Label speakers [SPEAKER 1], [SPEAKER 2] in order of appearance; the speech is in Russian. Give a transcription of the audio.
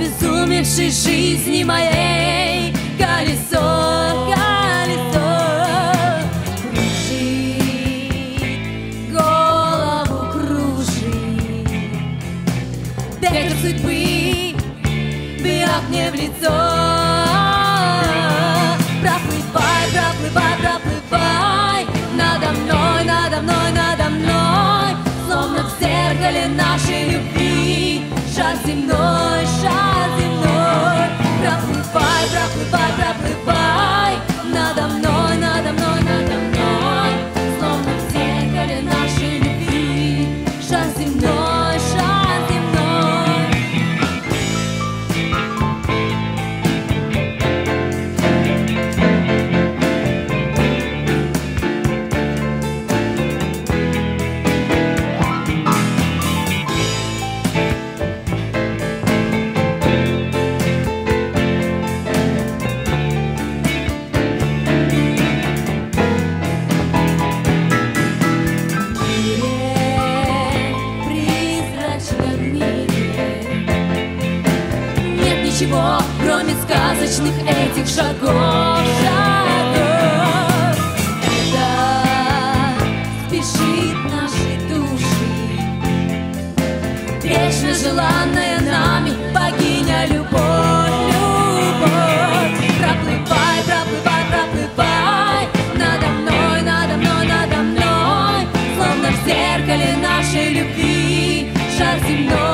[SPEAKER 1] обезумевшей жизни моей колесо, колесо кружит, голову кружит. Ветер судьбы бьет мне в лицо. Проплывай, проплывай, проплывай надо мной, надо мной, надо мной, словно в зеркале нашей любви шар земной, шар земной. Проплывай, проплывай, проплывай надо мной, надо мной, надо мной, словно в зеркале нашей любви шар земной, шар земной. Кроме сказочных этих шагов, шагов. Это спешит наши души, вечно желанная нами богиня любовь, любовь. Проплывай, проплывай, проплывай надо мной, надо мной, надо мной, словно в зеркале нашей любви шар земной.